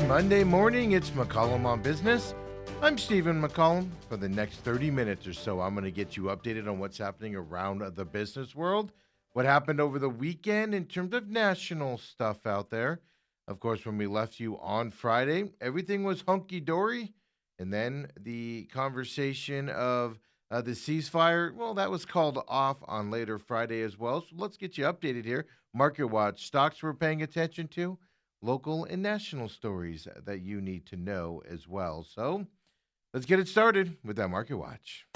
Monday morning, it's McCollum on Business. I'm Stephen McCollum. For the next 30 minutes or so, I'm going to get you updated on what's happening around the business world, what happened over the weekend in terms of national stuff out there. Of course, when we left you on Friday, everything was hunky-dory. And then the conversation of the ceasefire, well, that was called off on later Friday as well. So let's get you updated here. Market Watch, stocks we're paying attention to, local and national stories that you need to know as well. So let's get it started with that Market Watch.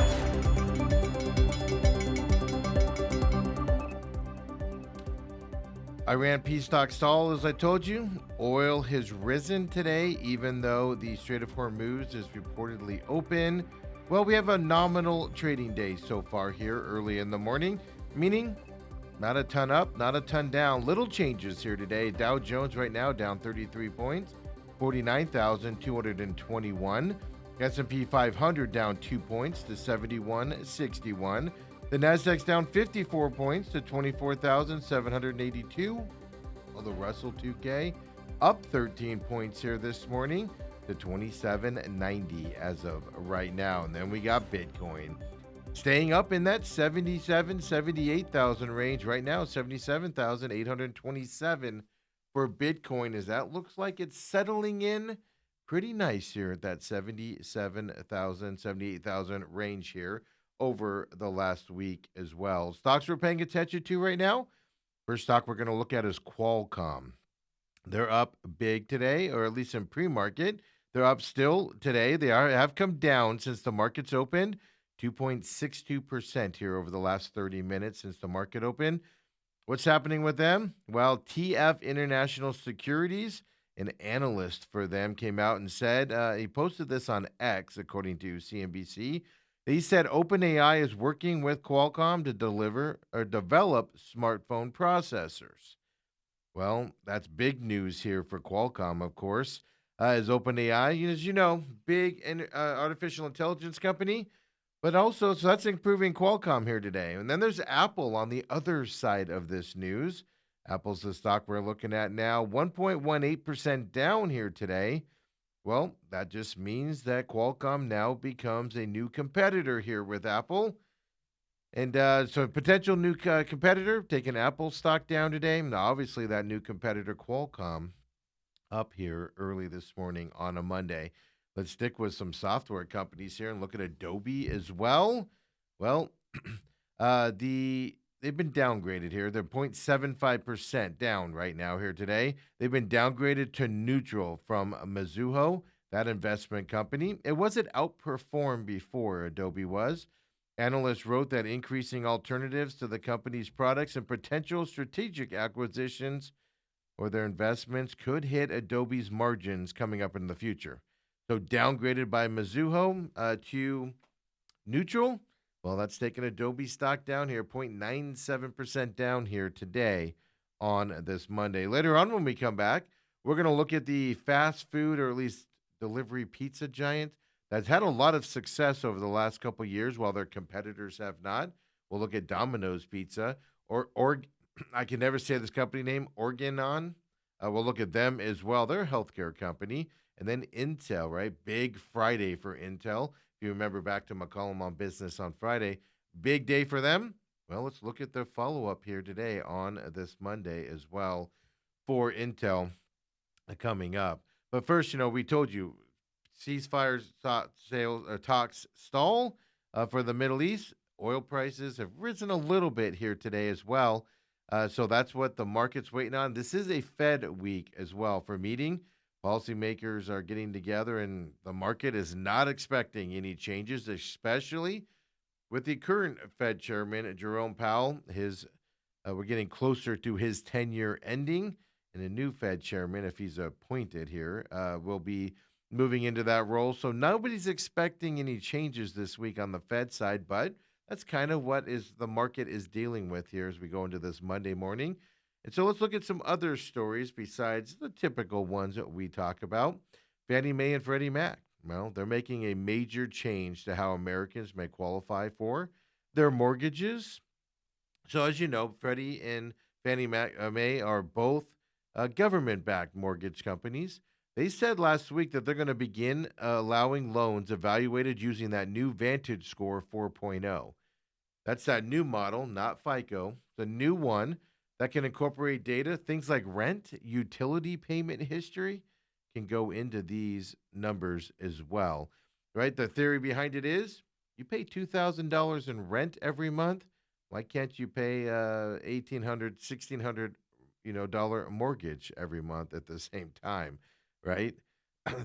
Iran peace talk stall, as I told you. Oil has risen today, even though the Strait of Hormuz is reportedly open. Well, we have a nominal trading day so far here early in the morning, meaning not a ton up, not a ton down. Little changes here today. Dow Jones right now down 33 points, 49,221. S&P 500 down 2 points to 7161. The Nasdaq's down 54 points to 24,782. While the Russell 2K up 13 points here this morning to 2790 as of right now. And then we got Bitcoin staying up in that 78,000 range right now, 77,827 for Bitcoin, as that looks like it's settling in pretty nice here at that 78,000 range here over the last week as well. Stocks we're paying attention to right now. First stock we're going to look at is Qualcomm. They're up big today, or at least in pre-market. They're up still today. They have come down since the market's opened. 2.62% here over the last 30 minutes since the market opened. What's happening with them? Well, TF International Securities, an analyst for them, came out and said, he posted this on X, according to CNBC. He said OpenAI is working with Qualcomm to develop smartphone processors. Well, that's big news here for Qualcomm, of course, as OpenAI, as you know, big artificial intelligence company. But also, so that's improving Qualcomm here today. And then there's Apple on the other side of this news. Apple's the stock we're looking at now, 1.18% down here today. Well, that just means that Qualcomm now becomes a new competitor here with Apple. And so a potential new competitor taking Apple stock down today. Now, obviously, that new competitor, Qualcomm, up here early this morning on a Monday. Let's stick with some software companies here and look at Adobe as well. Well, they've been downgraded here. They're 0.75% down right now here today. They've been downgraded to neutral from Mizuho, that investment company. It wasn't outperformed before, Adobe was. Analysts wrote that increasing alternatives to the company's products and potential strategic acquisitions or their investments could hit Adobe's margins coming up in the future. So downgraded by Mizuho to neutral. Well, that's taking Adobe stock down here, 0.97% down here today on this Monday. Later on when we come back, we're going to look at the fast food, or at least delivery pizza giant that's had a lot of success over the last couple of years while their competitors have not. We'll look at Domino's Pizza, or I can never say this company name, Organon. We'll look at them as well. They're a healthcare company. And then Intel, right? Big Friday for Intel. If you remember back to McCollum on Business on Friday, big day for them. Well, let's look at the follow-up here today on this Monday as well for Intel coming up. But first, we told you ceasefire talks stall for the Middle East. Oil prices have risen a little bit here today as well. So that's what the market's waiting on. This is a Fed week as well for meeting. Policymakers are getting together, and the market is not expecting any changes, especially with the current Fed chairman, Jerome Powell. We're getting closer to his tenure ending, and a new Fed chairman, if he's appointed here, will be moving into that role. So nobody's expecting any changes this week on the Fed side, but that's kind of what the market is dealing with here as we go into this Monday morning. And so let's look at some other stories besides the typical ones that we talk about. Fannie Mae and Freddie Mac. Well, they're making a major change to how Americans may qualify for their mortgages. So as you know, Freddie and Fannie Mae are both government-backed mortgage companies. They said last week that they're going to begin allowing loans evaluated using that new Vantage Score 4.0. That's that new model, not FICO. The new one that can incorporate data, things like rent, utility payment history can go into these numbers as well. Right? The theory behind it is you pay $2,000 in rent every month. Why can't you pay 1,800, 1,600, dollar mortgage every month at the same time, right?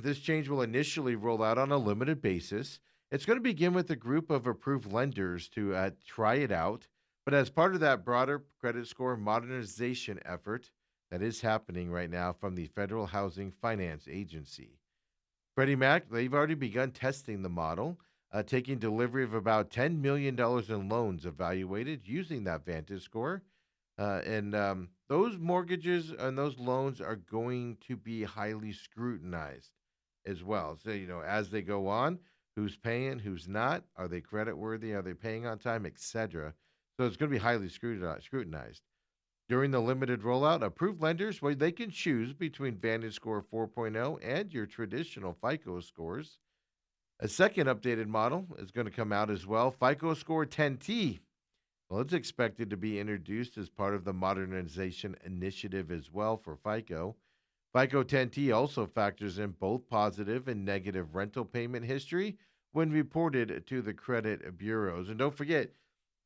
This change will initially roll out on a limited basis. It's going to begin with a group of approved lenders to try it out. But as part of that broader credit score modernization effort that is happening right now from the Federal Housing Finance Agency, Freddie Mac, they've already begun testing the model, taking delivery of about $10 million in loans evaluated using that Vantage score. And those mortgages and those loans are going to be highly scrutinized as well. So, as they go on, who's paying, who's not, are they credit worthy, are they paying on time, etc. So it's going to be highly scrutinized. During the limited rollout, approved lenders, well, they can choose between Vantage Score 4.0 and your traditional FICO scores. A second updated model is going to come out as well, FICO Score 10T. Well, it's expected to be introduced as part of the modernization initiative as well for FICO. FICO 10T also factors in both positive and negative rental payment history when reported to the credit bureaus. And don't forget,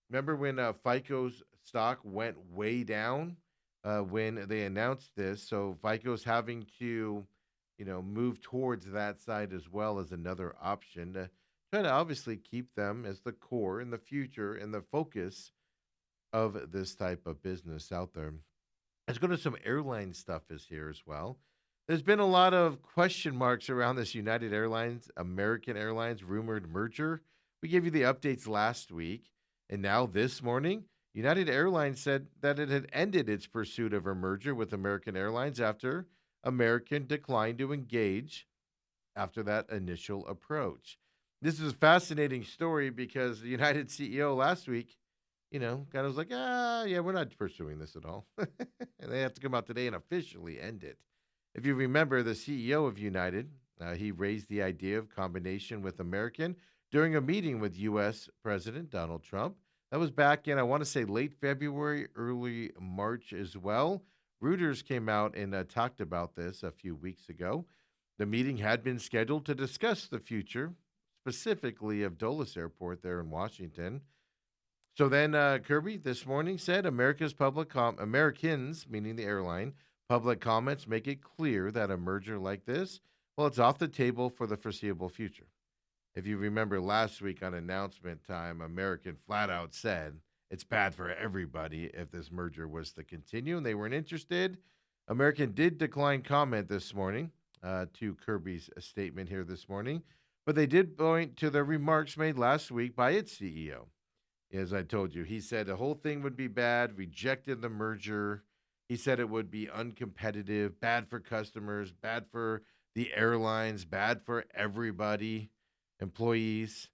remember when FICO's stock went way down when they announced this? So FICO's having to, move towards that side as well as another option to try to obviously keep them as the core in the future and the focus of this type of business out there. Let's go to some airline stuff is here as well. There's been a lot of question marks around this United Airlines, American Airlines rumored merger. We gave you the updates last week, and now this morning, United Airlines said that it had ended its pursuit of a merger with American Airlines after American declined to engage after that initial approach. This is a fascinating story because the United CEO last week, kind of was like, yeah, we're not pursuing this at all. And they have to come out today and officially end it. If you remember, the CEO of United, he raised the idea of combination with American during a meeting with U.S. President Donald Trump. That was back in, I want to say, late February, early March as well. Reuters came out and talked about this a few weeks ago. The meeting had been scheduled to discuss the future, specifically of Dulles Airport there in Washington. So then Kirby this morning said Americans, meaning the airline, public comments make it clear that a merger like this, well, it's off the table for the foreseeable future. If you remember last week on announcement time, American flat out said it's bad for everybody if this merger was to continue, and they weren't interested. American did decline comment this morning to Kirby's statement here this morning, but they did point to the remarks made last week by its CEO. As I told you, he said the whole thing would be bad, rejected the merger. He said it would be uncompetitive, bad for customers, bad for the airlines, bad for everybody, employees.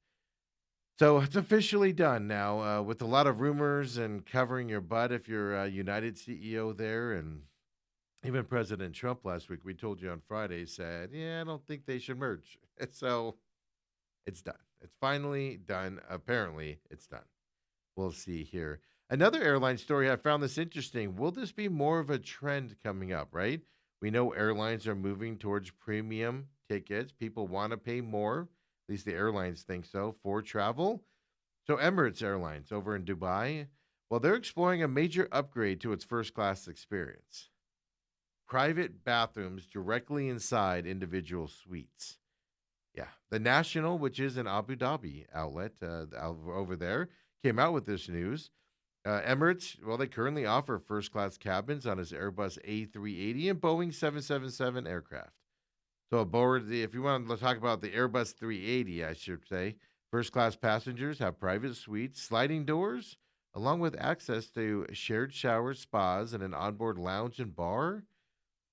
So it's officially done now with a lot of rumors and covering your butt if you're a United CEO there. And even President Trump last week, we told you on Friday, said, yeah, I don't think they should merge. So it's done. It's finally done. Apparently, it's done. We'll see here. Another airline story, I found this interesting. Will this be more of a trend coming up, right? We know airlines are moving towards premium tickets. People want to pay more, at least the airlines think so, for travel. So Emirates Airlines over in Dubai, well, they're exploring a major upgrade to its first class experience. Private bathrooms directly inside individual suites. Yeah, the National, which is an Abu Dhabi outlet over there, came out with this news. Emirates, well, they currently offer first class cabins on its Airbus A380 and Boeing 777 aircraft. So, aboard if you want to talk about the Airbus 380, I should say, first class passengers have private suites, sliding doors, along with access to shared showers, spas, and an onboard lounge and bar.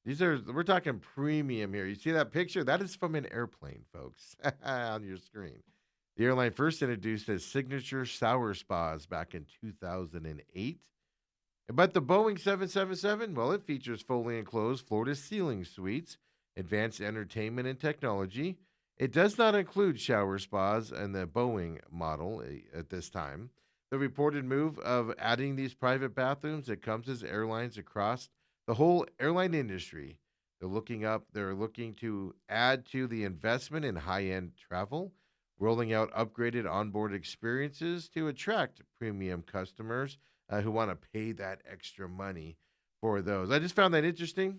We're talking premium here. You see that picture? That is from an airplane, folks, on your screen. The airline first introduced its signature shower spas back in 2008. But the Boeing 777, well, it features fully enclosed floor to ceiling suites advanced entertainment and technology. It does not include shower spas and the Boeing model at this time. The reported move of adding these private bathrooms, it comes as airlines across the whole airline industry. They're looking to add to the investment in high-end travel, rolling out upgraded onboard experiences to attract premium customers who want to pay that extra money for those. I just found that interesting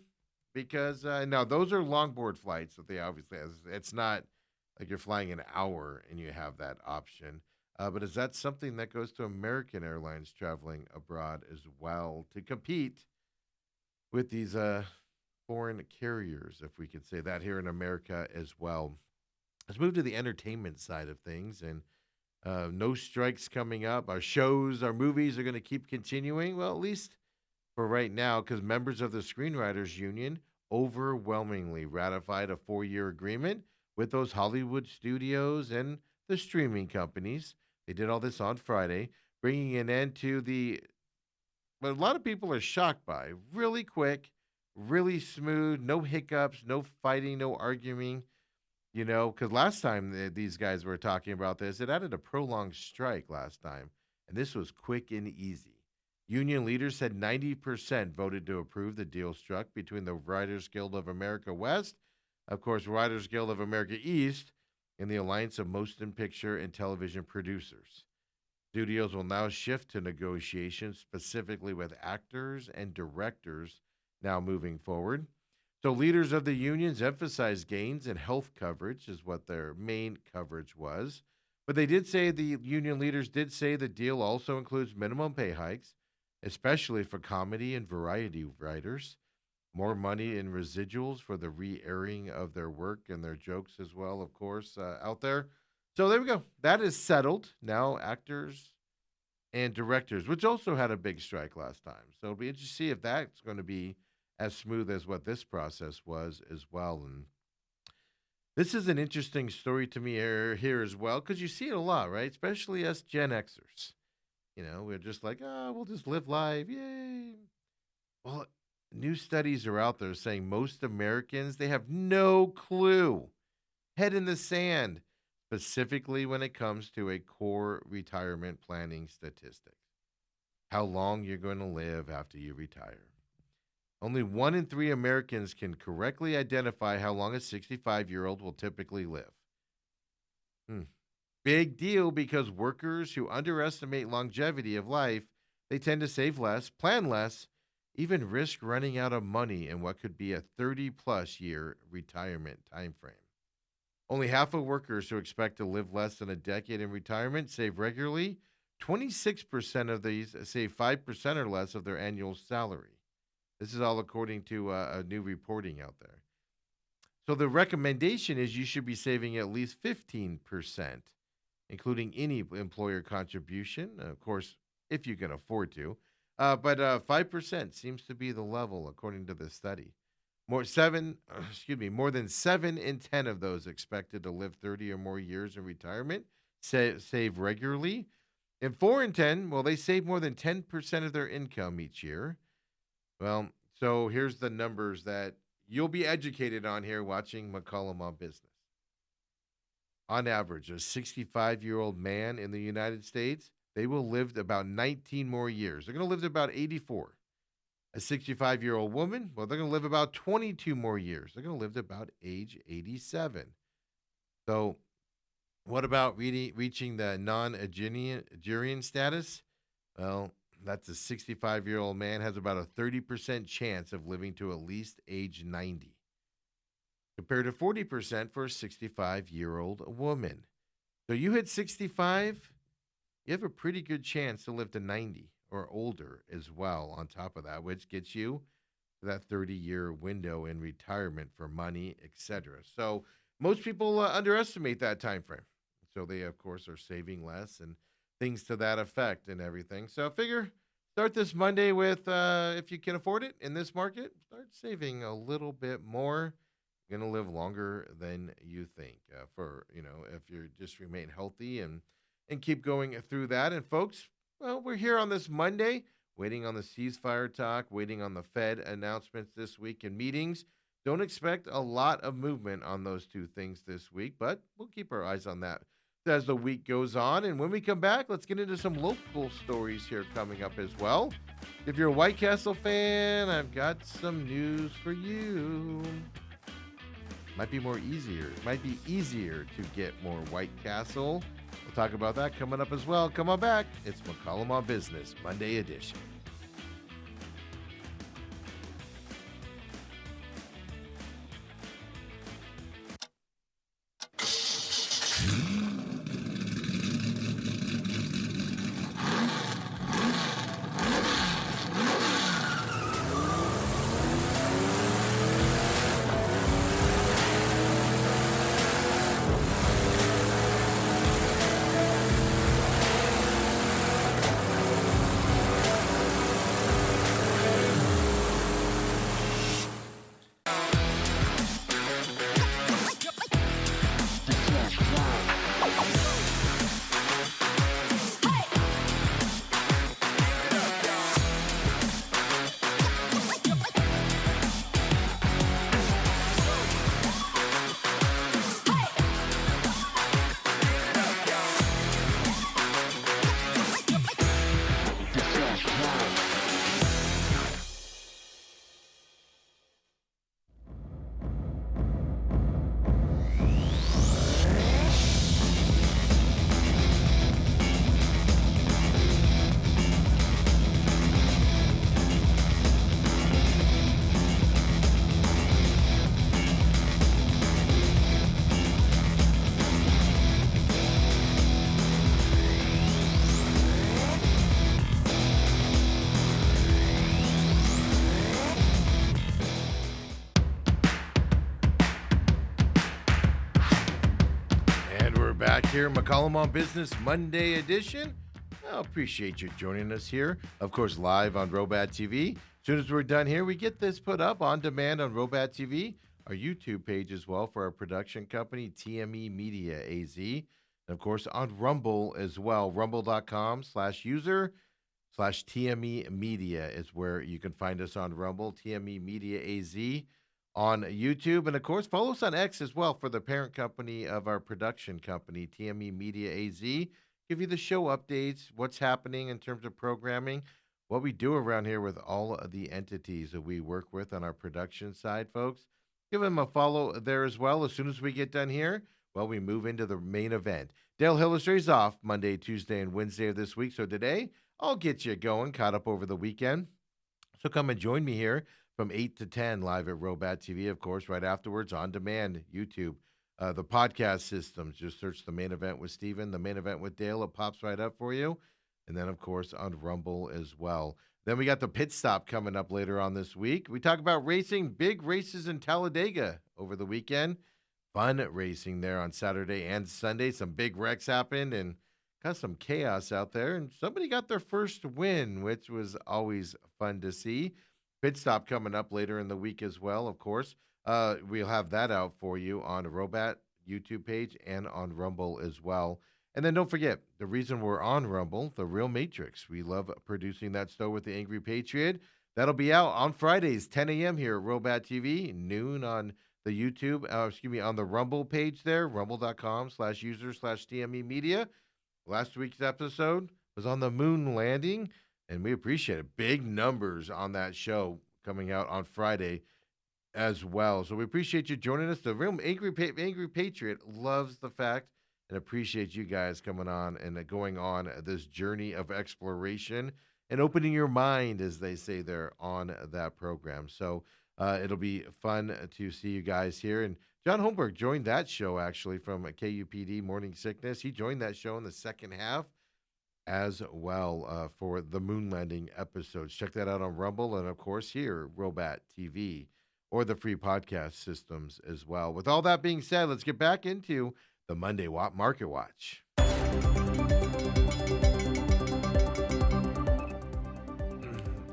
because now those are longboard flights that they obviously have. It's not like you're flying an hour and you have that option. But is that something that goes to American Airlines traveling abroad as well to compete with these foreign carriers, if we could say that here in America as well? Let's move to the entertainment side of things, and no strikes coming up. Our shows, our movies are going to keep continuing. Well, at least for right now, because members of the Screenwriters Union overwhelmingly ratified a 4-year agreement with those Hollywood studios and the streaming companies. They did all this on Friday, bringing an end to the what a lot of people are shocked by. Really quick, really smooth, no hiccups, no fighting, no arguing. Because last time these guys were talking about this, it added a prolonged strike last time, and this was quick and easy. Union leaders said 90% voted to approve the deal struck between the Writers Guild of America West, of course, Writers Guild of America East, and the Alliance of Motion Picture and Television Producers. Studios will now shift to negotiations specifically with actors and directors now moving forward. So, leaders of the unions emphasized gains in health coverage, is what their main coverage was. But the union leaders did say the deal also includes minimum pay hikes, especially for comedy and variety writers, more money in residuals for the re airing of their work and their jokes as well, of course, out there. So, there we go. That is settled. Now, actors and directors, which also had a big strike last time. So it'll be interesting to see if that's going to be as smooth as what this process was as well. And this is an interesting story to me here as well, because you see it a lot, right? Especially us Gen Xers. We're just like, we'll just live life. Yay. Well, new studies are out there saying most Americans, they have no clue, head in the sand, specifically when it comes to a core retirement planning statistic. How long you're going to live after you retire. Only 1 in 3 Americans can correctly identify how long a 65-year-old will typically live. Hmm. Big deal because workers who underestimate longevity of life, they tend to save less, plan less, even risk running out of money in what could be a 30 plus year retirement time frame. Only half of workers who expect to live less than a decade in retirement save regularly. 26% of these save 5% or less of their annual salary. This is all according to a new reporting out there. So the recommendation is you should be saving at least 15%, including any employer contribution, of course, if you can afford to. But 5% seems to be the level according to this study. More than 7 in 10 of those expected to live 30 or more years in retirement save regularly. And 4 in 10, well, they save more than 10% of their income each year. Well, so here's the numbers that you'll be educated on here watching McCollum on Business. On average, a 65-year-old man in the United States, they will live about 19 more years. They're going to live to about 84. A 65-year-old woman, well, they're going to live about 22 more years. They're going to live to about age 87. So, what about reaching the non-Agerian status? Well, that's a 65-year-old man has about a 30% chance of living to at least age 90, compared to 40% for a 65-year-old woman. So you hit 65, you have a pretty good chance to live to 90 or older as well, on top of that, which gets you to that 30-year window in retirement for money, etc. So most people underestimate that time frame. So they, of course, are saving less and things to that effect and everything. So figure start this Monday with, if you can afford it in this market, start saving a little bit more. You're going to live longer than you think if you just remain healthy and keep going through that. And folks, well, we're here on this Monday, waiting on the ceasefire talk, waiting on the Fed announcements this week and meetings Don't expect a lot of movement on those two things this week, but we'll keep our eyes on that as the week goes on. And when we come back, let's get into some local stories here coming up as well. If you're a White Castle fan, I've got some news for you. Might be easier to get more White Castle. We'll talk about that coming up as well. Come on back. It's McCollum on Business, Monday edition. And we're back here, McCollum on Business Monday edition. I appreciate you joining us here, of course, live on Robat TV. As soon as we're done here, we get this put up on demand on Robat TV, our YouTube page as well for our production company, TME Media AZ. And of course, on Rumble as well, rumble.com/user/TME Media is where you can find us on Rumble, TME Media AZ on YouTube. And of course, follow us on X as well for the parent company of our production company, TME Media AZ. Give you the show updates, what's happening in terms of programming, what we do around here with all of the entities that we work with on our production side, folks. Give them a follow there as well. As soon as we get done here, well, we move into the main event. Dale Hillestray's off Monday, Tuesday, and Wednesday of this week. So today, I'll get you going, caught up over the weekend. So come and join me here from 8 to 10 live at Robat TV, of course, right afterwards on demand, YouTube. The podcast systems, just search the main event with Steven, the main event with Dale. It pops right up for you. And then, of course, on Rumble as well. Then we got the pit stop coming up later on this week. We talk about racing, big races in Talladega over the weekend. Fun racing there on Saturday and Sunday. Some big wrecks happened and got some chaos out there. And somebody got their first win, which was always fun to see. Pit stop coming up later in the week as well, of course. We'll have that out for you on the Robat YouTube page and on Rumble as well. And then don't forget, the reason we're on Rumble, The Real Matrix. We love producing that show with the Angry Patriot. That'll be out on Fridays, 10 a.m. here at Robat TV, noon on the YouTube, on the Rumble page there, rumble.com/user/TME Media. Last week's episode was on the moon landing, and we appreciate it. Big numbers on that show coming out on Friday as well. So we appreciate you joining us. The real Angry Patriot loves the fact and appreciates you guys coming on and going on this journey of exploration and opening your mind, as they say there on that program. So it'll be fun to see you guys here. And John Holmberg joined that show actually from KUPD Morning Sickness. He joined that show in the second half as well for the moon landing episodes. Check that out on Rumble and, of course, here, Robat TV or the free podcast systems as well. With all that being said, let's get back into the Monday Market Watch.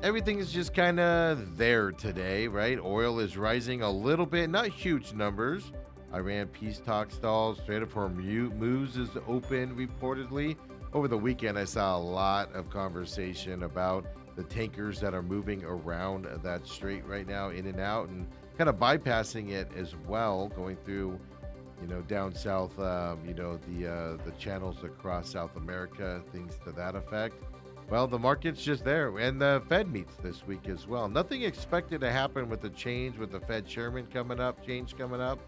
Everything is just kind of there today, right? Oil is rising a little bit, not huge numbers. Iran peace talk stalls. Strait of Hormuz is open reportedly. Over the weekend, I saw a lot of conversation about the tankers that are moving around that strait right now, in and out, and kind of bypassing it as well, going through, down south, the channels across South America, things to that effect. Well, the market's just there, and the Fed meets this week as well. Nothing expected to happen with the change with the Fed chairman change coming up.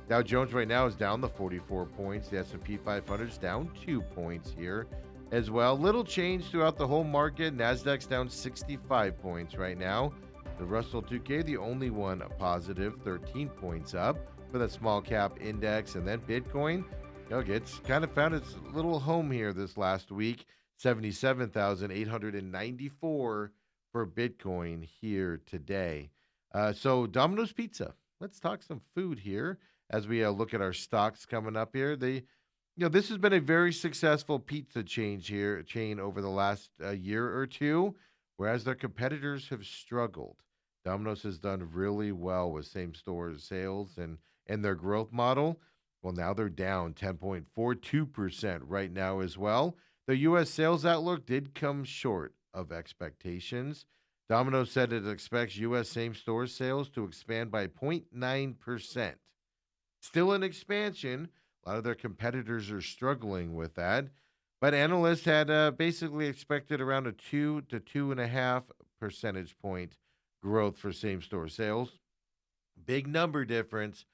Dow Jones right now is down the 44 points. The S&P 500 is down 2 points here as well. Little change throughout the whole market. Nasdaq's down 65 points right now. The Russell 2K, the only one positive, 13 points up for that small cap index. And then Bitcoin, it's kind of found its little home here this last week. 77,894 for Bitcoin here today. So Domino's Pizza. Let's talk some food here as we look at our stocks coming up here. This has been a very successful pizza chain over the last year or two, whereas their competitors have struggled. Domino's has done really well with same store sales and their growth model. Well, now they're down 10.42% right now as well. The U.S. sales outlook did come short of expectations. Domino's said it expects U.S. same store sales to expand by 0.9%. Still an expansion. A lot of their competitors are struggling with that. But analysts had basically expected around a 2 to 2.5 percentage point growth for same store sales. Big number difference.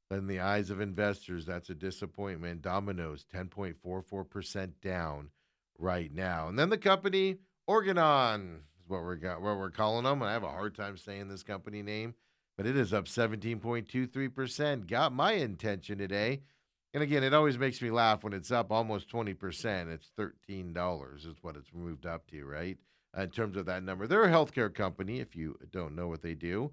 But in the eyes of investors, that's a disappointment. Domino's 10.44% down right now. And then the company Organon is what we're calling them. I have a hard time saying this company name, but it is up 17.23%. Got my attention today. And again, it always makes me laugh when it's up almost 20%. It's $13 is what it's moved up to, right? In terms of that number. They're a healthcare company, if you don't know what they do.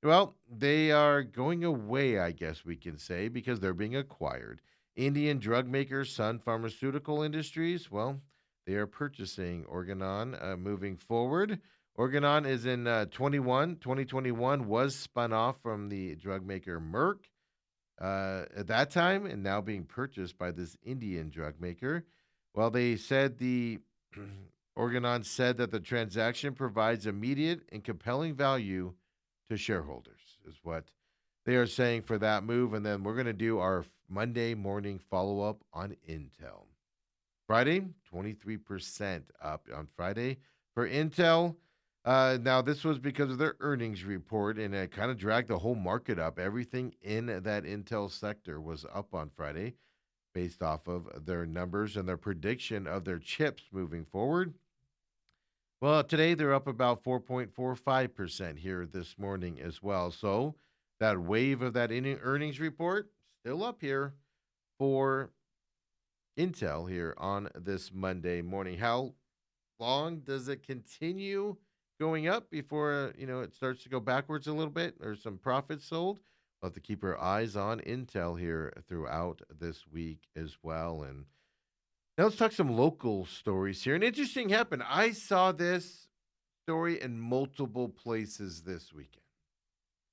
Well, they are going away, I guess we can say, because they're being acquired. Indian drug maker Sun Pharmaceutical Industries, well, they are purchasing Organon moving forward. Organon is in 2021, was spun off from the drug maker Merck at that time and now being purchased by this Indian drug maker. Well, they said the Organon said that the transaction provides immediate and compelling value to shareholders, is what they are saying for that move. And then we're going to do our Monday morning follow up on Intel. Friday, 23% up on Friday for Intel. Now, this was because of their earnings report, and it kind of dragged the whole market up. Everything in that Intel sector was up on Friday based off of their numbers and their prediction of their chips moving forward. Well, today they're up about 4.45% here this morning as well. So that wave of that earnings report still up here for Intel here on this Monday morning. How long does it continue going up before it starts to go backwards a little bit or some profits sold? We'll have to keep our eyes on Intel here throughout this week as well. And now let's talk some local stories here. An interesting happened. I saw this story in multiple places this weekend.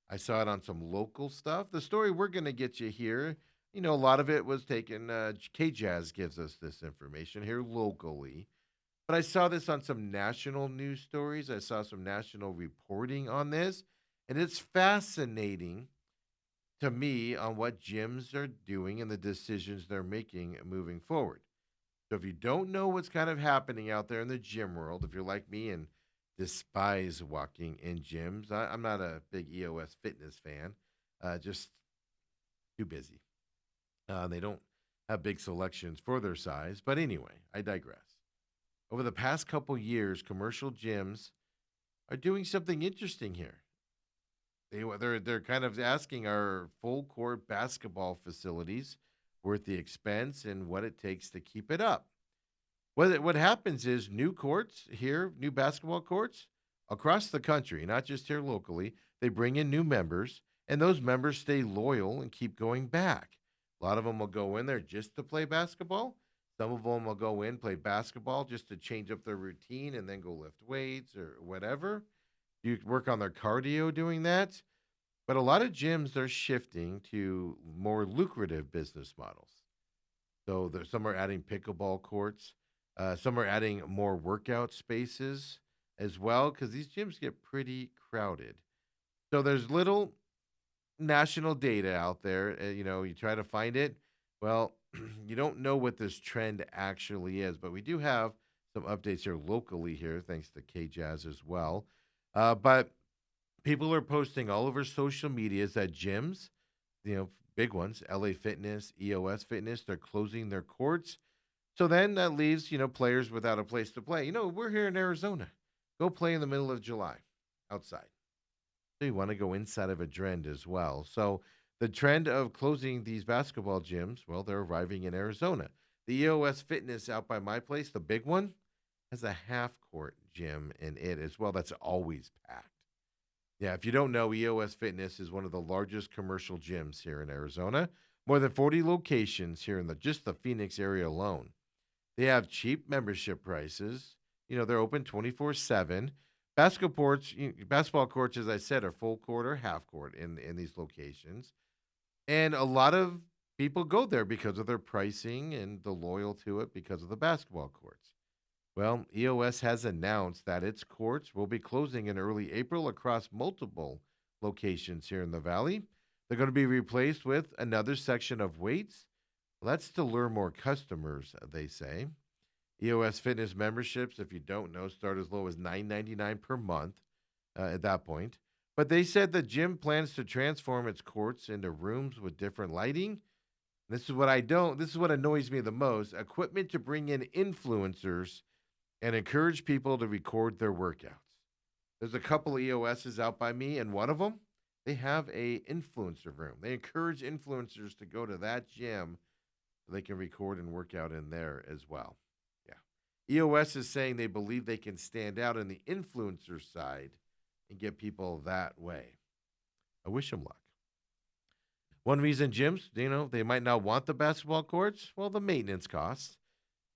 I saw it on some local stuff. The story we're going to get you here, a lot of it was taken. KJazz gives us this information here locally. But I saw this on some national news stories. I saw some national reporting on this. And it's fascinating to me on what gyms are doing and the decisions they're making moving forward. So if you don't know what's kind of happening out there in the gym world, if you're like me and despise walking in gyms, I'm not a big EOS fitness fan, just too busy. They don't have big selections for their size. But anyway, I digress. Over the past couple years, commercial gyms are doing something interesting here. They're kind of asking our full court basketball facilities worth the expense and what it takes to keep it up. What happens is new courts here, new basketball courts across the country, not just here locally, they bring in new members, and those members stay loyal and keep going back. A lot of them will go in there just to play basketball. Some of them will go in, play basketball just to change up their routine and then go lift weights or whatever. You work on their cardio doing that. But a lot of gyms are shifting to more lucrative business models. So some are adding pickleball courts. Some are adding more workout spaces as well because these gyms get pretty crowded. So there's little national data out there. You try to find it. Well, you don't know what this trend actually is, but we do have some updates here locally here, thanks to KJazz as well. But people are posting all over social medias that gyms, big ones, LA Fitness, EOS Fitness, they're closing their courts. So then that leaves, players without a place to play. We're here in Arizona. Go play in the middle of July outside. So you want to go inside of a trend as well. So the trend of closing these basketball gyms, well, they're arriving in Arizona. The EOS Fitness out by my place, the big one, has a half court gym in it as well. That's always packed. Yeah, if you don't know, EOS Fitness is one of the largest commercial gyms here in Arizona. More than 40 locations here in just the Phoenix area alone. They have cheap membership prices. They're open 24/7. Basketball courts, as I said, are full court or half court in these locations. And a lot of people go there because of their pricing and the loyal to it because of the basketball courts. Well, EOS has announced that its courts will be closing in early April across multiple locations here in the valley. They're going to be replaced with another section of weights. Well, that's to lure more customers, they say. EOS Fitness memberships, if you don't know, start as low as $9.99 per month at that point. But they said the gym plans to transform its courts into rooms with different lighting. This is what annoys me the most. Equipment to bring in influencers and encourage people to record their workouts. There's a couple of EOSs out by me, and one of them, they have a influencer room. They encourage influencers to go to that gym so they can record and work out in there as well. Yeah. EOS is saying they believe they can stand out on the influencer side and get people that way. I wish them luck. One reason gyms, they might not want the basketball courts, well, the maintenance costs.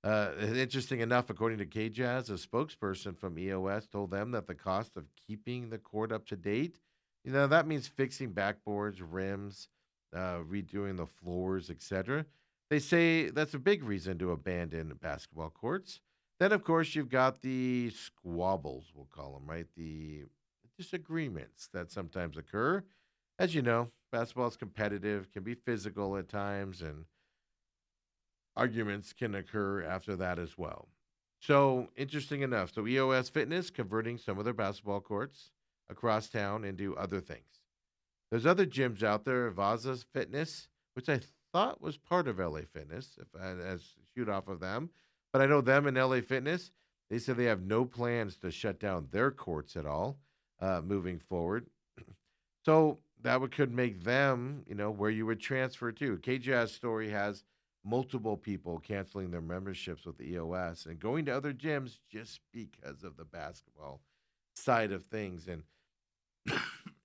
Interesting enough, according to KJazz, a spokesperson from EOS told them that the cost of keeping the court up to date, that means fixing backboards, rims, redoing the floors, etc. They say that's a big reason to abandon basketball courts. Then, of course, you've got the squabbles, we'll call them, right? The disagreements that sometimes occur. As you know, basketball is competitive, can be physical at times, and arguments can occur after that as well. So, interesting enough. So, EOS Fitness converting some of their basketball courts across town into other things. There's other gyms out there, Vaza's Fitness, which I thought was part of LA Fitness, if I as shoot off of them. But I know them and LA Fitness, they said they have no plans to shut down their courts at all moving forward. So that could make them, where you would transfer to. KJ's story has multiple people canceling their memberships with the EOS and going to other gyms just because of the basketball side of things. And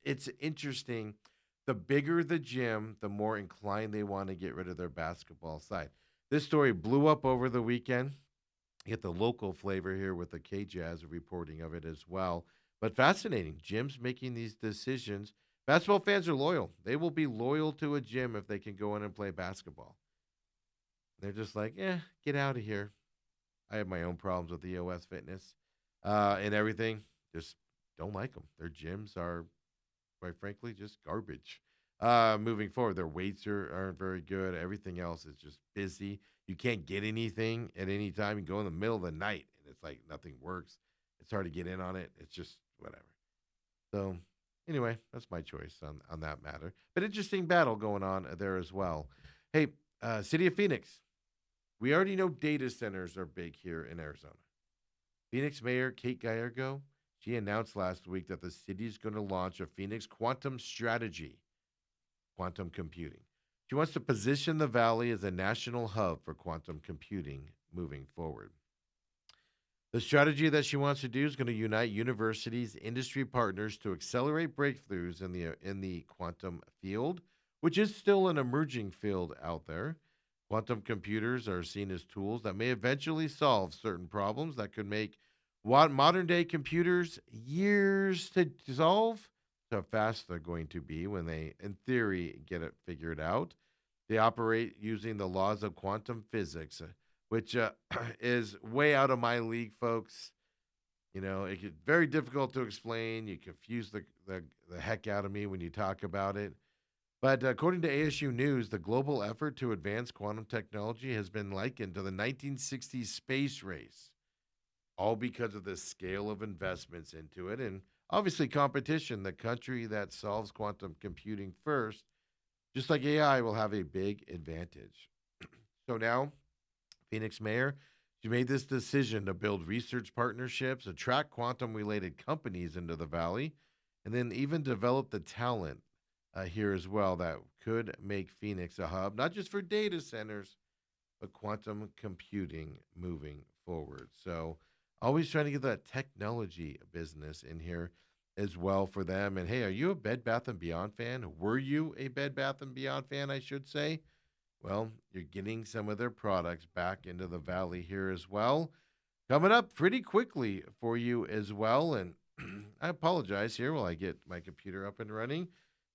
it's interesting. The bigger the gym, the more inclined they want to get rid of their basketball side. This story blew up over the weekend. Get the local flavor here with the KJazz reporting of it as well. But fascinating. Gyms making these decisions. Basketball fans are loyal. They will be loyal to a gym if they can go in and play basketball. They're just like, get out of here. I have my own problems with EOS Fitness and everything. Just don't like them. Their gyms are, quite frankly, just garbage. Moving forward, their weights aren't very good. Everything else is just busy. You can't get anything at any time. You go in the middle of the night, and it's like nothing works. It's hard to get in on it. It's just whatever. So, anyway, that's my choice on that matter. But interesting battle going on there as well. Hey, City of Phoenix. We already know data centers are big here in Arizona. Phoenix Mayor Kate Gallego, she announced last week that the city is going to launch a Phoenix quantum strategy, quantum computing. She wants to position the valley as a national hub for quantum computing moving forward. The strategy that she wants to do is going to unite universities, industry partners to accelerate breakthroughs in the quantum field, which is still an emerging field out there. Quantum computers are seen as tools that may eventually solve certain problems that could make what modern day computers years to solve. So fast they're going to be when they, in theory, get it figured out. They operate using the laws of quantum physics, which is way out of my league, folks. It get very difficult to explain. You confuse the heck out of me when you talk about it. But according to ASU News, the global effort to advance quantum technology has been likened to the 1960s space race, all because of the scale of investments into it and obviously competition. The country that solves quantum computing first, just like AI, will have a big advantage. So now, Phoenix Mayor, she made this decision to build research partnerships, attract quantum related companies into the valley, and then even develop the talent here as well that could make Phoenix a hub, not just for data centers, but quantum computing moving forward. So, always trying to get that technology business in here as well for them. And hey, are you a Bed Bath and Beyond fan? Were you a Bed Bath and Beyond fan, I should say? Well, you're getting some of their products back into the valley here as well. Coming up pretty quickly for you as well. And I apologize here while I get my computer up and running.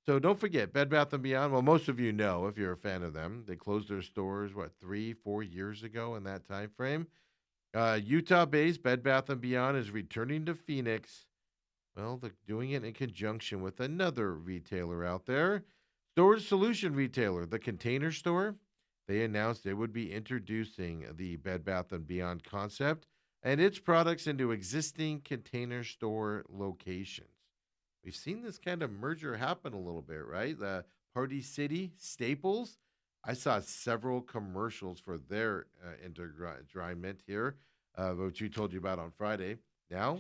So don't forget Bed Bath and Beyond. Well, most of you know if you're a fan of them. They closed their stores 3, 4 years ago in that time frame. Utah-based Bed Bath and Beyond is returning to Phoenix. Well, they're doing it in conjunction with another retailer out there, storage solution retailer, the Container Store. They announced they would be introducing the Bed Bath and Beyond concept and its products into existing Container Store locations. We've seen this kind of merger happen a little bit, right? The Party City Staples. I saw several commercials for their entertainment here, which we told you about on Friday. Now,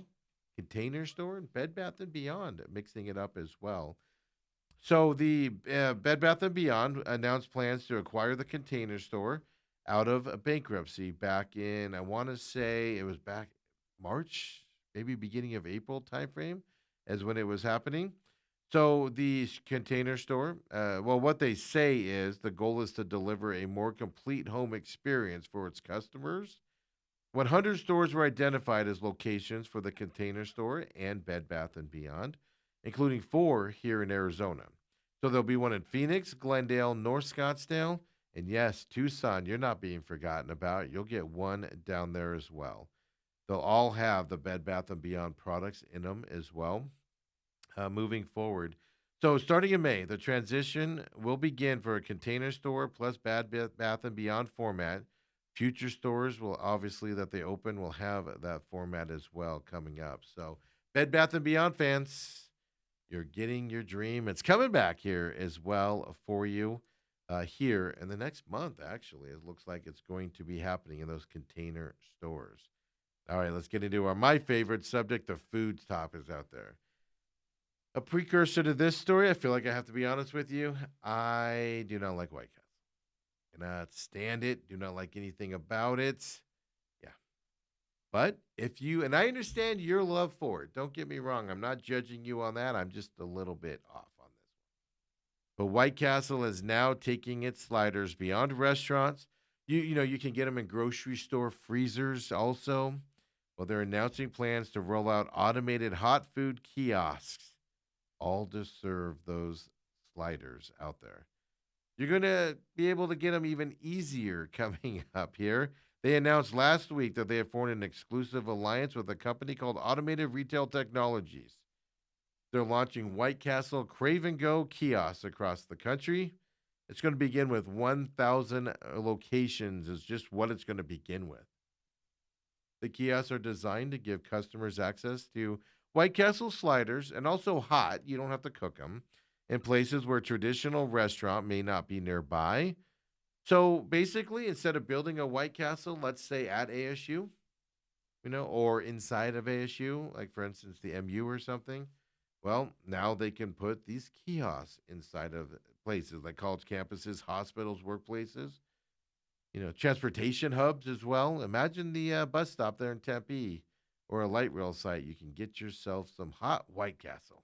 Container Store and Bed Bath and Beyond mixing it up as well. So the Bed Bath and Beyond announced plans to acquire the Container Store out of bankruptcy back in, I want to say it was back March, maybe beginning of April timeframe, as when it was happening. So the Container Store, well, what they say is the goal is to deliver a more complete home experience for its customers. 100 stores were identified as locations for the Container Store and Bed Bath and Beyond, including 4 here in Arizona. So there'll be one in Phoenix, Glendale, North Scottsdale, and yes, Tucson. You're not being forgotten about. You'll get one down there as well. They'll all have the Bed Bath and Beyond products in them as well. Moving forward. So starting in May, the transition will begin for a Container Store plus Bath and Beyond format. Future stores will obviously that they open will have that format as well coming up. So Bed Bath and Beyond fans, you're getting your dream. It's coming back here as well for you here in the next month. Actually, it looks like it's going to be happening in those Container Stores. All right, let's get into our my favorite subject, the food topics out there. A precursor to this story, I feel like I have to be honest with you. I do not like White Castle. Cannot stand it. Do not like anything about it. Yeah. But if you, and I understand your love for it, don't get me wrong. I'm not judging you on that. I'm just a little bit off on this. But White Castle is now taking its sliders beyond restaurants. You can get them in grocery store freezers also. Well, they're announcing plans to roll out automated hot food kiosks, all to serve those sliders out there. You're going to be able to get them even easier coming up here. They announced last week that they have formed an exclusive alliance with a company called Automated Retail Technologies. They're launching White Castle Crave and Go kiosks across the country. It's going to begin with 1,000 locations, is just what it's going to begin with. The kiosks are designed to give customers access to White Castle sliders and also hot, you don't have to cook them, in places where traditional restaurant may not be nearby. So basically, instead of building a White Castle, let's say at ASU, or inside of ASU, like for instance the MU or something, well, now they can put these kiosks inside of places like college campuses, hospitals, workplaces, transportation hubs as well. Imagine the bus stop there in Tempe or a light rail site. You can get yourself some hot White Castle.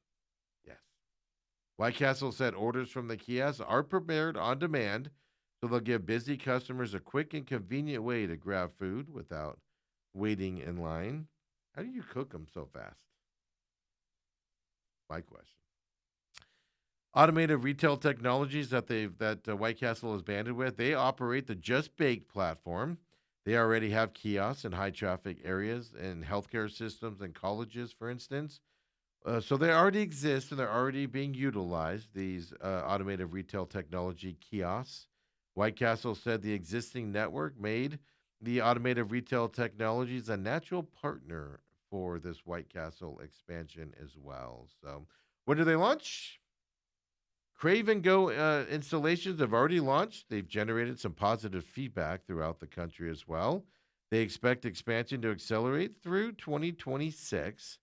Yes. White Castle said orders from the kiosks are prepared on demand, so they'll give busy customers a quick and convenient way to grab food without waiting in line. How do you cook them so fast? My question. Automated retail technologies that White Castle is banded with. They operate the Just Baked platform. They already have kiosks in high traffic areas and healthcare systems and colleges, for instance. So they already exist and they're already being utilized, these automated retail technology kiosks. White Castle said the existing network made the automated retail technologies a natural partner for this White Castle expansion as well. So, when do they launch? Crave and Go installations have already launched. They've generated some positive feedback throughout the country as well. They expect expansion to accelerate through 2026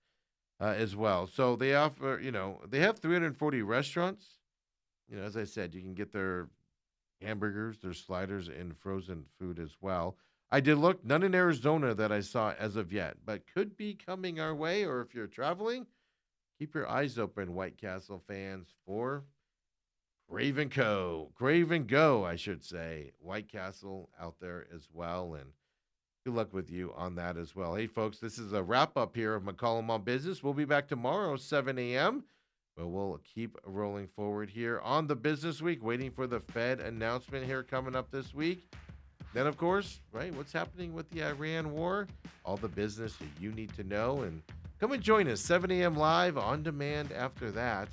as well. So they offer, they have 340 restaurants. As I said, you can get their hamburgers, their sliders, and frozen food as well. I did look, none in Arizona that I saw as of yet, but could be coming our way. Or if you're traveling, keep your eyes open, White Castle fans, for Crave and Go, I should say. White Castle out there as well. And good luck with you on that as well. Hey, folks, this is a wrap up here of McCollum on Business. We'll be back tomorrow, 7 a.m. But we'll keep rolling forward here on the business week, waiting for the Fed announcement here coming up this week. Then, of course, right, what's happening with the Iran war? All the business that you need to know. And come and join us, 7 a.m. live on demand after that.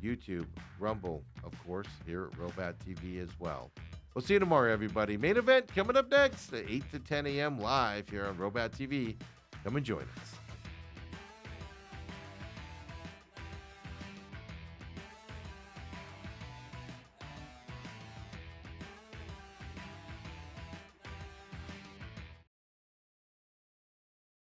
YouTube, Rumble, of course, here at Robat TV as well. We'll see you tomorrow, everybody. Main event coming up next at 8 to 10 a.m. live here on Robat TV. Come and join us.